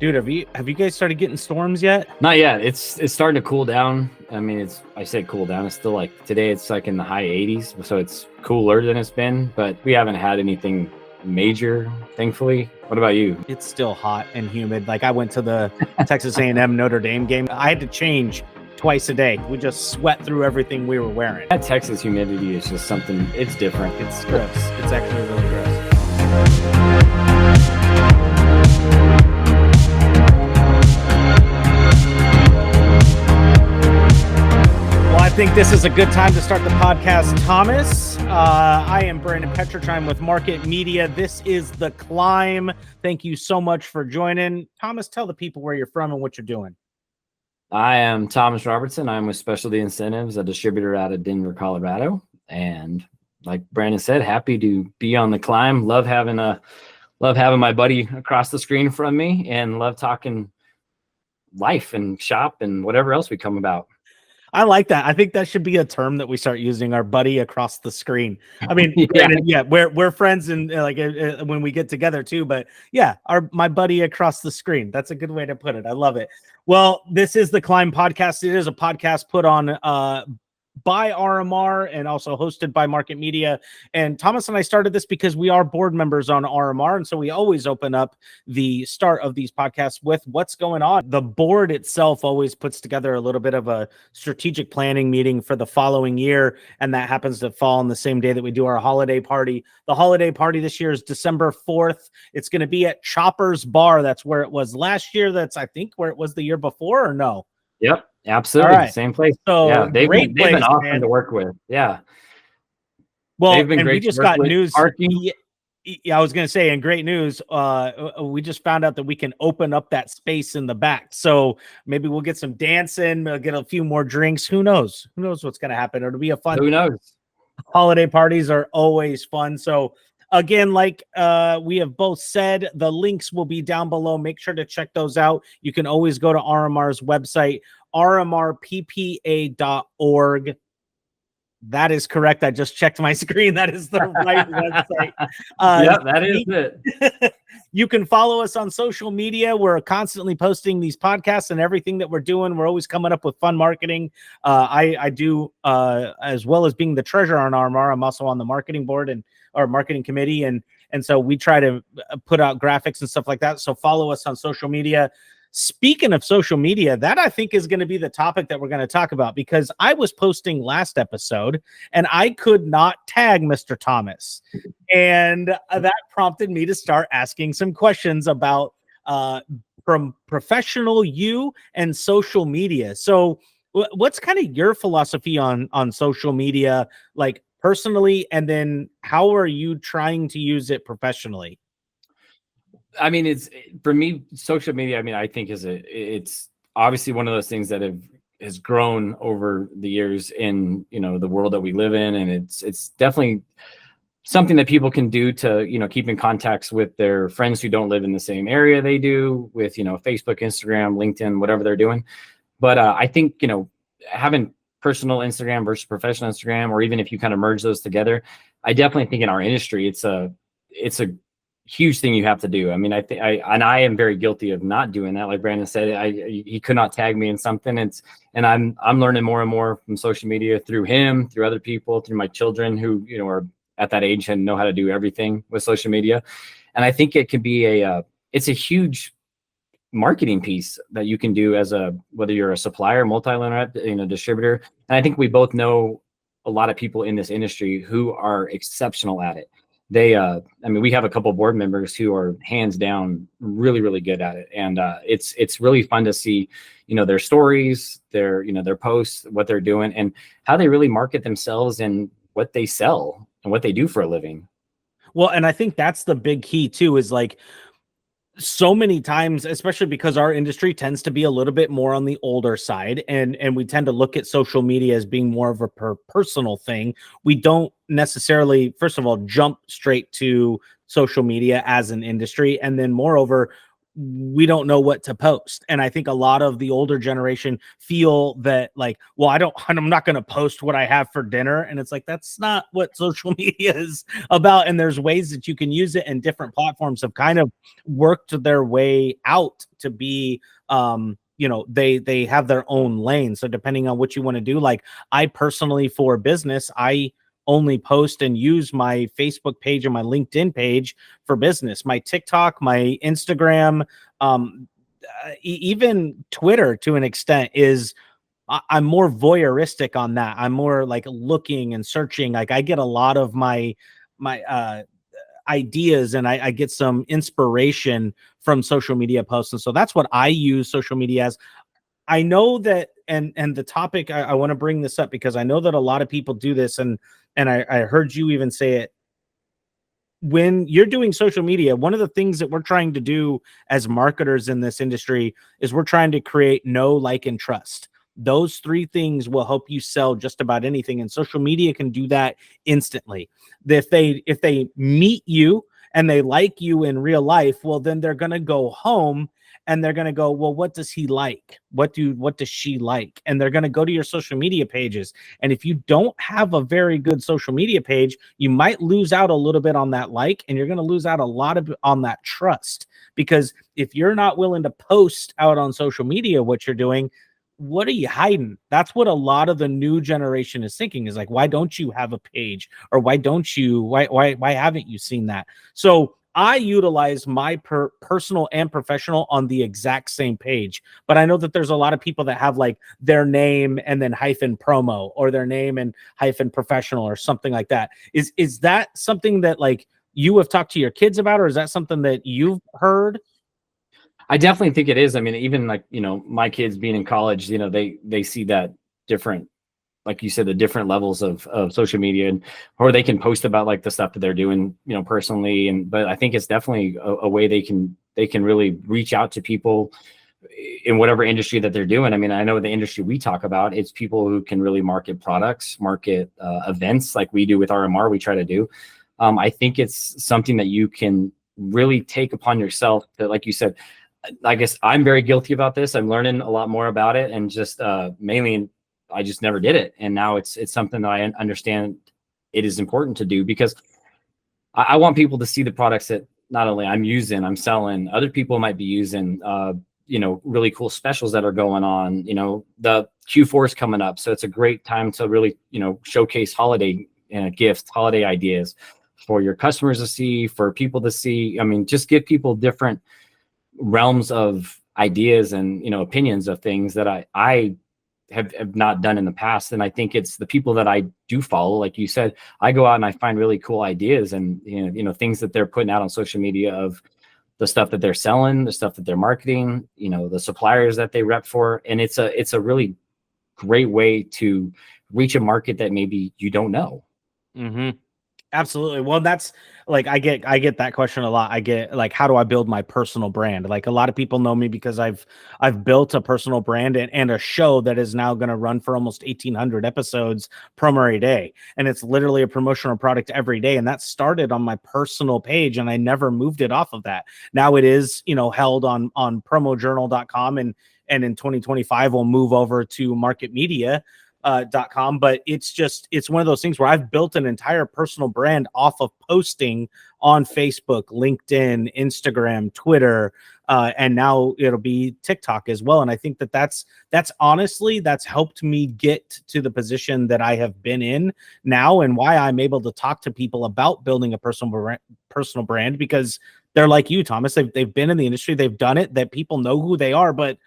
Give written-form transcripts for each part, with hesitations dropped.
Dude, have you guys started getting storms yet? Not yet. It's starting to cool down. I mean, I say cool down. It's still like today. It's like in the high 80s, so it's cooler than it's been. But we haven't had anything major, thankfully. What about you? It's still hot and humid. Like I went to the Texas A&M Notre Dame game. I had to change twice a day. We just sweat through everything we were wearing. That Texas humidity is just something. It's different. It's gross. It's actually really gross. I think this is a good time to start the podcast, Thomas. I am Brandon Pecharich. I'm with Market Media. This is The Climb. Thank you so much for joining. Thomas, tell the people where you're from and what you're doing. I am Thomas Robertson. I'm with Specialty Incentives, a distributor out of Denver, Colorado. And like Brandon said, happy to be on The Climb. Love having my buddy across the screen from me, and love talking life and shop and whatever else we come about. I like that. I think that should be a term that we start using, our buddy across the screen. I mean, we're friends and when we get together too, but yeah, my buddy across the screen. That's a good way to put it. I love it. Well, this is the Climb podcast. It is a podcast put on by RMR and also hosted by Market Media. And Thomas and I started this because we are board members on RMR. And so we always open up the start of these podcasts with what's going on. The board itself always puts together a little bit of a strategic planning meeting for the following year. And that happens to fall on the same day that we do our holiday party. The holiday party this year is December 4th. It's going to be at Chopper's Bar. That's where it was last year. That's, I think, where it was the year before, or no? Yep. Absolutely. Right. Same place. So yeah, they've been awesome to work with. Yeah. Well, they've been great. We just got news. Yeah, I was going to say, and great news. We just found out that we can open up that space in the back. So maybe we'll get some dancing, get a few more drinks. Who knows? Who knows what's going to happen? It'll be a fun. Who knows? Holiday parties are always fun. So again, like we have both said, the links will be down below. Make sure to check those out. You can always go to RMR's website, RMRPPA.org. That is correct. I just checked my screen. That is the right website. Yeah, that is it. You can follow us on social media. We're constantly posting these podcasts and everything that we're doing. We're always coming up with fun marketing. I do, as well as being the treasurer on RMR, I'm also on the marketing board and our marketing committee. And so we try to put out graphics and stuff like that. So follow us on social media. Speaking of social media, that I think is going to be the topic that we're going to talk about, because I was posting last episode and I could not tag Mr. Thomas. And that prompted me to start asking some questions about from professional you and social media. So what's kind of your philosophy on social media, like personally, and then how are you trying to use it professionally? I mean, it's for me, social media, I mean, I think it's obviously one of those things that has grown over the years in, the world that we live in. And it's definitely something that people can do to, keep in contacts with their friends who don't live in the same area they do, with, Facebook, Instagram, LinkedIn, whatever they're doing. But I think, having personal Instagram versus professional Instagram, or even if you kind of merge those together, I definitely think in our industry, it's a huge thing you have to do. I mean, I am very guilty of not doing that. Like Brandon said, he could not tag me in something. And I'm learning more and more from social media through him, through other people, through my children who, are at that age and know how to do everything with social media. And I think it can be it's a huge marketing piece that you can do as whether you're a supplier, multi-line, distributor. And I think we both know a lot of people in this industry who are exceptional at it. We have a couple of board members who are hands down really, really good at it. And it's really fun to see, their stories, their posts, what they're doing, and how they really market themselves and what they sell and what they do for a living. Well, and I think that's the big key too, is like so many times, especially because our industry tends to be a little bit more on the older side, and we tend to look at social media as being more of a personal thing. We don't necessarily, first of all, jump straight to social media as an industry. And then moreover, we don't know what to post. And I think a lot of the older generation feel that like, well, I'm not going to post what I have for dinner. And it's like, that's not what social media is about. And there's ways that you can use it, and different platforms have kind of worked their way out to be, they have their own lane. So depending on what you want to do, like I personally, for business, I only post and use my Facebook page and my LinkedIn page for business. My TikTok, my Instagram, even Twitter to an extent is I'm more voyeuristic on that. I'm more like looking and searching. Like I get a lot of my ideas, and I get some inspiration from social media posts. And so that's what I use social media as. I know that, and the topic, I want to bring this up because I know that a lot of people do this, and I heard you even say it. When you're doing social media, one of the things that we're trying to do as marketers in this industry is we're trying to create know, like, and trust. Those three things will help you sell just about anything, and social media can do that instantly. If they meet you and they like you in real life, well, then they're going to go home and they're going to go, well, what does he like? What does she like? And they're going to go to your social media pages. And if you don't have a very good social media page, you might lose out a little bit on that like, and you're going to lose out a lot of on that trust. Because if you're not willing to post out on social media what you're doing, what are you hiding? That's what a lot of the new generation is thinking, is like, why don't you have a page? Or why haven't you seen that? So I utilize my personal and professional on the exact same page, but I know that there's a lot of people that have like their name and then hyphen promo, or their name and hyphen professional, or something like that. Is that something that like you have talked to your kids about, or is that something that you've heard? I definitely think it is. I mean, even like, my kids being in college, they see that different, like you said, the different levels of social media, or they can post about like the stuff that they're doing, personally. But I think it's definitely a way they can really reach out to people in whatever industry that they're doing. I mean, I know the industry we talk about, it's people who can really market products, market events like we do with RMR, we try to do. I think it's something that you can really take upon yourself to, like you said, I guess I'm very guilty about this. I'm learning a lot more about it, and just mainly I just never did it. And now it's something that I understand it is important to do, because I want people to see the products that not only I'm using, I'm selling, other people might be using, really cool specials that are going on. The Q4 is coming up, so it's a great time to really, showcase holiday gifts, holiday ideas for your customers to see, for people to see. I mean, just give people different realms of ideas and opinions of things that I have not done in the past. And I think it's the people that I do follow, like you said, I go out and I find really cool ideas and things that they're putting out on social media, of the stuff that they're selling, the stuff that they're marketing, the suppliers that they rep for. And it's a really great way to reach a market that maybe you don't know. Mm-hmm. Absolutely. Well, that's like, I get that question a lot. I get like, how do I build my personal brand? Like a lot of people know me because I've built a personal brand and a show that is now going to run for almost 1,800 episodes, promo day. And it's literally a promotional product every day. And that started on my personal page, and I never moved it off of that. Now it is, held on promojournal.com, and in 2025 we'll move over to marketmedia.com. But it's one of those things where I've built an entire personal brand off of posting on Facebook, LinkedIn, Instagram, Twitter, and now it'll be TikTok as well. And I think that's honestly, that's helped me get to the position that I have been in now, and why I'm able to talk to people about building a personal brand, because they're like you, Thomas. They've been in the industry, they've done it, that people know who they are. But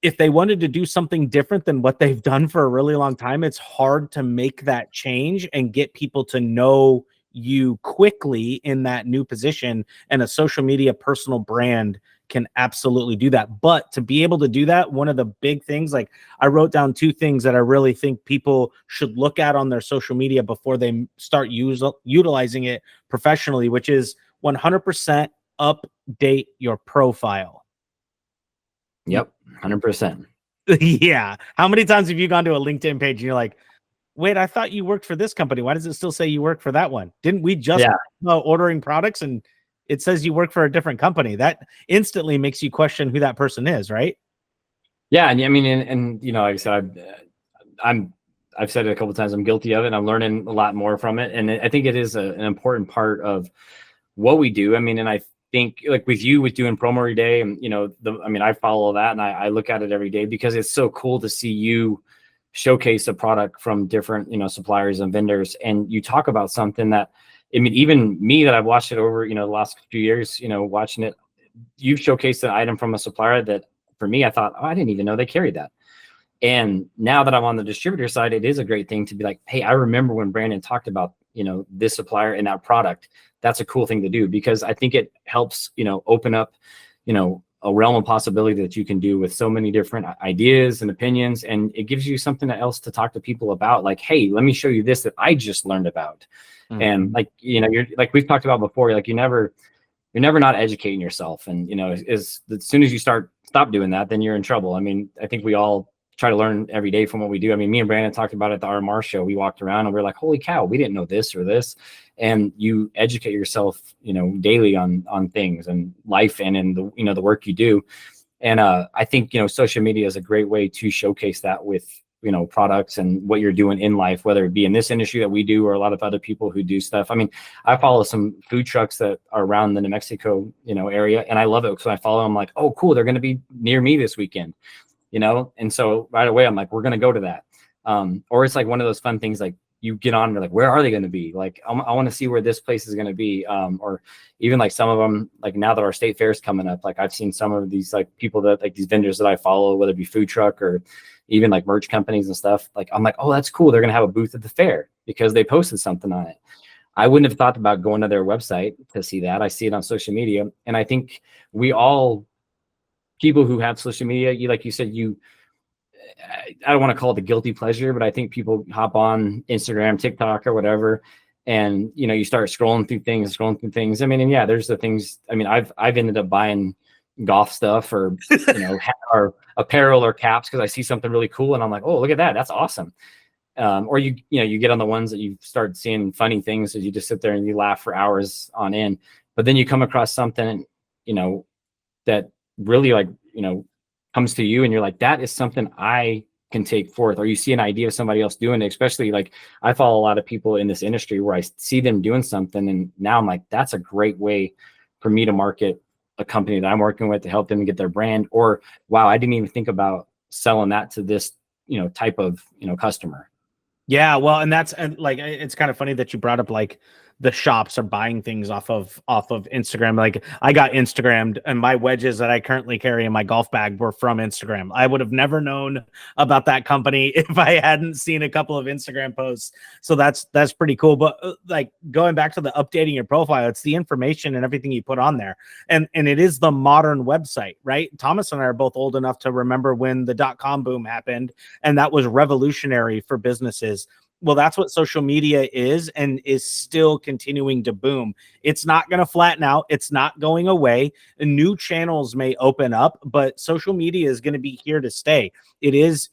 if they wanted to do something different than what they've done for a really long time, it's hard to make that change and get people to know you quickly in that new position. And a social media personal brand can absolutely do that. But to be able to do that, one of the big things, like I wrote down 2 things that I really think people should look at on their social media before they start utilizing it professionally, which is 100% update your profile. Yep, 100%. Yeah. How many times have you gone to a LinkedIn page and you're like, wait, I thought you worked for this company. Why does it still say you work for that one? Didn't we just talk about ordering products? And it says you work for a different company. That instantly makes you question who that person is, right? Yeah, and I mean, and you know, like I said, I've said it a couple of times. I'm guilty of it. I'm learning a lot more from it, and I think it is an important part of what we do. I mean, and I think like with you with doing promo every day, and you know, I mean, I follow that and I look at it every day because it's so cool to see you showcase a product from different, you know, suppliers and vendors, and you talk about something that, I mean, even me that I've watched it over, you know, the last few years, you know, watching it, you've showcased an item from a supplier that for me, I thought, oh, I didn't even know they carried that. And now that I'm on the distributor side, it is a great thing to be like, hey, I remember when Brandon talked about, you know, this supplier and that product. That's a cool thing to do because I think it helps, you know, open up, you know, a realm of possibility that you can do with so many different ideas and opinions. And it gives you something else to talk to people about. Like, hey, let me show you this that I just learned about. Mm-hmm. And like, you know, you're like, we've talked about before, like you're never not educating yourself. And, you know, as soon as you stop doing that, then you're in trouble. I mean, I think we all try to learn every day from what we do. I mean, me and Brandon talked about it at the RMR show. We walked around and we are like, holy cow, we didn't know this or this. And you educate yourself, you know, daily on things and life and in the, you know, the work you do. And I think, you know, social media is a great way to showcase that with, you know, products and what you're doing in life, whether it be in this industry that we do or a lot of other people who do stuff. I mean, I follow some food trucks that are around the New Mexico, you know, area, and I love it because I follow them like, oh, cool, they're going to be near me this weekend. You know, and so right away I'm like, we're gonna go to that. Or it's like one of those fun things like you get on and you're like, where are they going to be? Like, I want to see where this place is going to be. Or even like some of them, like now that our state fair is coming up, like I've seen some of these like people that like these vendors that I follow, whether it be food truck or even like merch companies and stuff. Like I'm like, oh, that's cool. They're gonna have a booth at the fair because they posted something on it. I wouldn't have thought about going to their website to see that. I see it on social media, and I think we all, people who have social media, you like you said, I don't want to call it the guilty pleasure, but I think people hop on Instagram, TikTok, or whatever, and you know, you start scrolling through things. I mean, and yeah, there's the things. I mean, I've ended up buying golf stuff or you know, or apparel or caps because I see something really cool and I'm like, oh, look at that, that's awesome. Or you know, you get on the ones that you start seeing funny things as you just sit there and you laugh for hours on end, but then you come across something, you know, that really like, you know, comes to you and you're like, that is something I can take forth. Or you see an idea of somebody else doing it, especially like I follow a lot of people in this industry where I see them doing something and now I'm like, that's a great way for me to market a company that I'm working with to help them get their brand. Or wow, I didn't even think about selling that to this, you know, type of, you know, customer. Yeah, well, and that's, and like it's kind of funny that you brought up like the shops are buying things off of Instagram. Like I got Instagrammed and my wedges that I currently carry in my golf bag were from Instagram. I would have never known about that company if I hadn't seen a couple of Instagram posts. So that's pretty cool. But like going back to the updating your profile, it's the information and everything you put on there. And it is the modern website, right? Thomas and I are both old enough to remember when the .com boom happened, and that was revolutionary for businesses. Well, that's what social media is and is still continuing to boom. It's not going to flatten out. It's not going away. New channels may open up, but social media is going to be here to stay. It is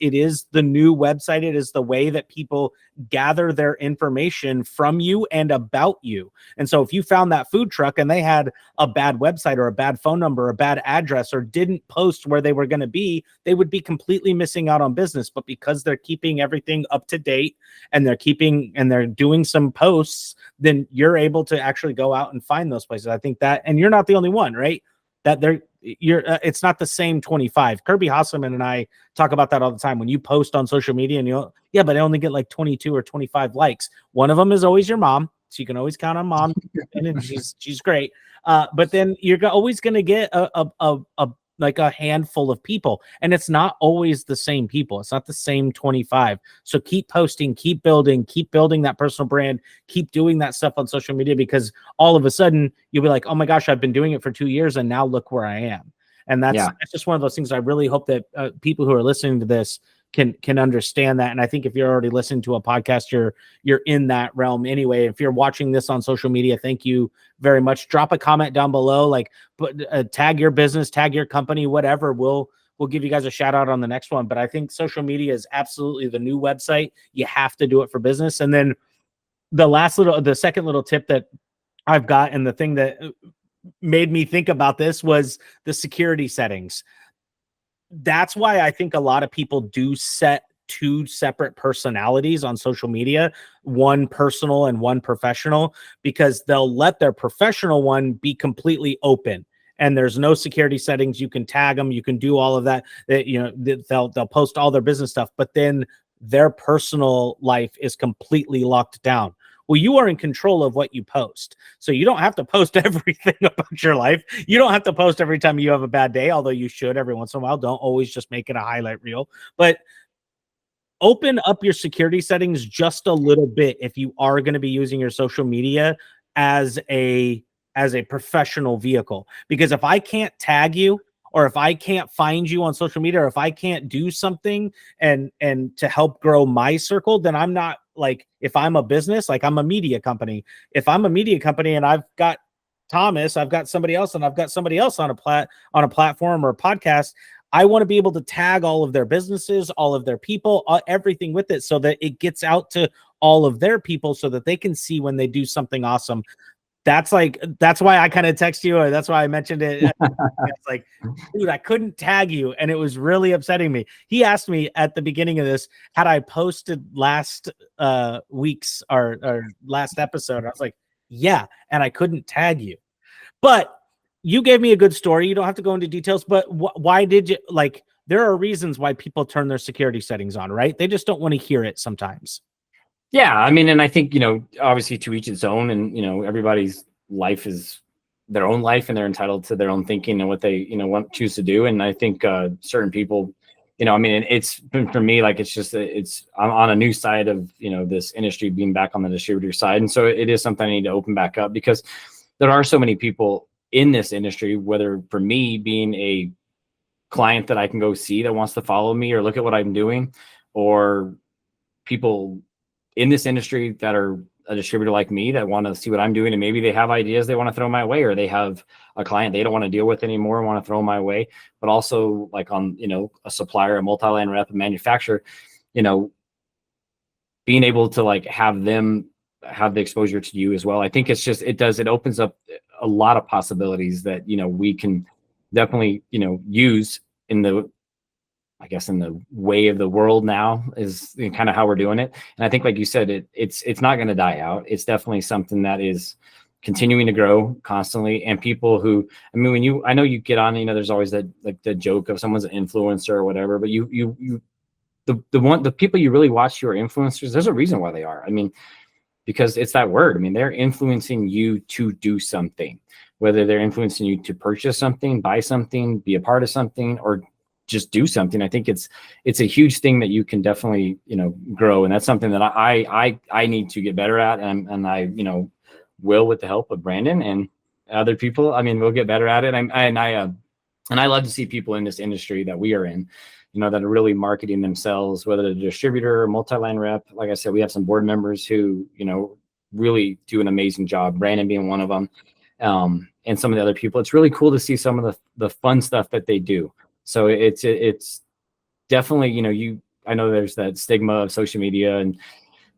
the new website. It is the way that people gather their information from you and about you. And so if you found that food truck and they had a bad website or a bad phone number or a bad address or didn't post where they were going to be, they would be completely missing out on business. But because they're keeping everything up to date and they're doing some posts, then you're able to actually go out and find those places. I think that, and you're not the only one, right? That it's not the same 25. Kirby Hasselman and I talk about that all the time. When you post on social media and yeah, but I only get like 22 or 25 likes. One of them is always your mom. So you can always count on mom and she's great. But then you're always going to get like a handful of people, and it's not always the same people. It's not the same 25. So keep posting, keep building that personal brand, keep doing that stuff on social media, because all of a sudden you'll be like, oh my gosh, I've been doing it for 2 years and now look where I am. And that's just one of those things. I really hope that people who are listening to this can understand that. And I think if you're already listening to a podcast, you're in that realm anyway. If you're watching this on social media, thank you very much. Drop a comment down below, like tag your business, tag your company, whatever. We'll give you guys a shout out on the next one. But I think social media is absolutely the new website. You have to do it for business. And then the second little tip that I've got, and the thing that made me think about this was the security settings. That's why I think a lot of people do set two separate personalities on social media, one personal and one professional, because they'll let their professional one be completely open. And there's no security settings. You can tag them. You can do all of that. They'll post all their business stuff, but then their personal life is completely locked down. Well, you are in control of what you post. So you don't have to post everything about your life. You don't have to post every time you have a bad day, although you should every once in a while. Don't always just make it a highlight reel. But open up your security settings just a little bit if you are going to be using your social media as a professional vehicle. Because if I can't tag you, or if I can't find you on social media, or if I can't do something and to help grow my circle, then I'm not, like, if I'm a business, like I'm a media company. If I'm a media company and I've got Thomas, I've got somebody else, and I've got somebody else on a platform or a podcast, I want to be able to tag all of their businesses, all of their people, everything with it, so that it gets out to all of their people so that they can see when they do something awesome. That's why I kind of text you, or that's why I mentioned it. It's like, dude, I couldn't tag you, and it was really upsetting me. He asked me at the beginning of this, had I posted last week's or last episode. I was like, yeah, and I couldn't tag you. But you gave me a good story. You don't have to go into details, but why did you, like, there are reasons why people turn their security settings on, right? They just don't want to hear it sometimes. Yeah, I mean, and I think, obviously to each its own, and, everybody's life is their own life, and they're entitled to their own thinking and what they, choose to do. And I think certain people, I mean, it's been, for me, like, it's just, I'm on a new side of, this industry, being back on the distributor side. And so it is something I need to open back up, because there are so many people in this industry, whether for me being a client that I can go see that wants to follow me or look at what I'm doing, or people in this industry that are a distributor like me that want to see what I'm doing, and maybe they have ideas they want to throw my way, or they have a client they don't want to deal with anymore and want to throw my way. But also, like, on, a supplier, a multi-line rep, a manufacturer, being able to, like, have them have the exposure to you as well. I think it opens up a lot of possibilities that, we can definitely, use in the way of the world now, is kind of how we're doing it. And I think, like you said, it's not going to die out. It's definitely something that is continuing to grow constantly. And people who, I mean, I know you get on, there's always that, like, the joke of someone's an influencer or whatever, but the people you really watch who are influencers, there's a reason why they are. I mean, because it's that word. I mean, they're influencing you to do something, whether they're influencing you to purchase something, buy something, be a part of something, or just do something. I think it's a huge thing that you can definitely, grow. And that's something that I need to get better at. And I, will, with the help of Brandon and other people, I mean, we'll get better at it. And I love to see people in this industry that we are in, that are really marketing themselves, whether they're a distributor or multi-line rep. Like I said, we have some board members who, really do an amazing job, Brandon being one of them. And some of the other people, it's really cool to see some of the fun stuff that they do. So it's definitely, I know there's that stigma of social media and,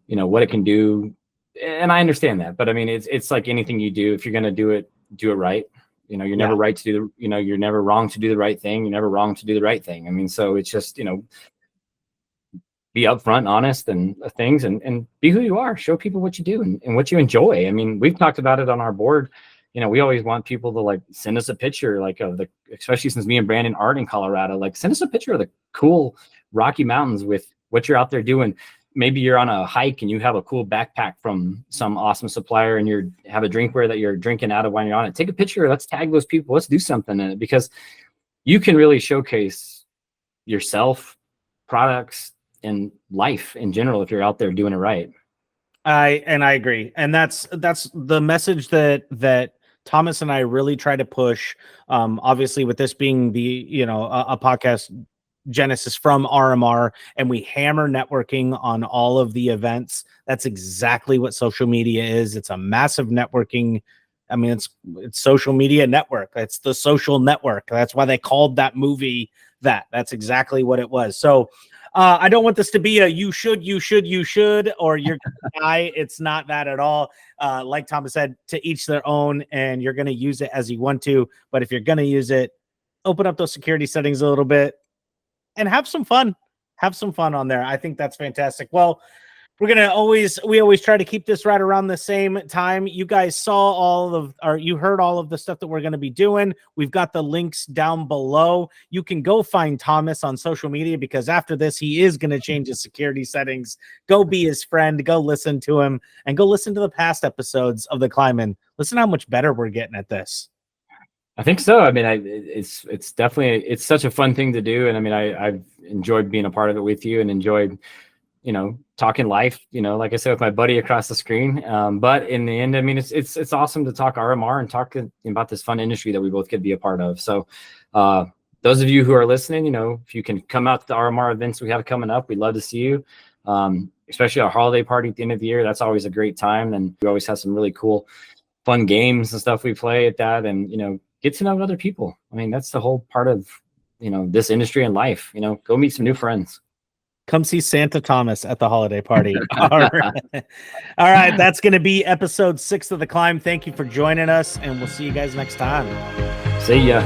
what it can do. And I understand that, but I mean, it's like anything you do, if you're going to do it right. You're never right to do you're never wrong to do the right thing. You're never wrong to do the right thing. I mean, so it's just, be upfront, honest, and things, and be who you are, show people what you do and what you enjoy. I mean, we've talked about it on our board. We always want people to, like, send us a picture, like, of especially since me and Brandon aren't in Colorado, like, send us a picture of the cool Rocky Mountains with what you're out there doing. Maybe you're on a hike and you have a cool backpack from some awesome supplier, and you have a drinkware that you're drinking out of when you're on it. Take a picture. Let's tag those people. Let's do something in it, because you can really showcase yourself, products, and life in general if you're out there doing it right. I agree. And that's the message that Thomas and I really try to push. Obviously, with this being the, a podcast genesis from RMR, and we hammer networking on all of the events. That's exactly what social media is. It's a massive networking. I mean, it's social media network. It's the social network. That's why they called that movie that. That's exactly what it was. So I don't want this to be a you should, or you're gonna die. It's not that at all. Like Thomas said, to each their own, and you're going to use it as you want to. But if you're going to use it, open up those security settings a little bit and have some fun. Have some fun on there. I think that's fantastic. Well, we always try to keep this right around the same time. You guys you heard all of the stuff that we're going to be doing. We've got the links down below. You can go find Thomas on social media, because after this, he is going to change his security settings. Go be his friend, go listen to him, and go listen to the past episodes of The Climbin'. Listen how much better we're getting at this. I think so. I mean, it's definitely, it's such a fun thing to do. And I mean, I've enjoyed being a part of it with you, and enjoyed, talking life, like I said, with my buddy across the screen. But in the end, I mean, it's awesome to talk RMR and talk about this fun industry that we both could be a part of. So those of you who are listening, if you can come out to the RMR events we have coming up, we'd love to see you. Especially our holiday party at the end of the year. That's always a great time. And we always have some really cool, fun games and stuff we play at that. And, get to know other people. I mean, that's the whole part of, this industry and life, go meet some new friends. Come see Santa Thomas at the holiday party. All right. All right. That's going to be episode 6 of The Climb. Thank you for joining us, and we'll see you guys next time. See ya.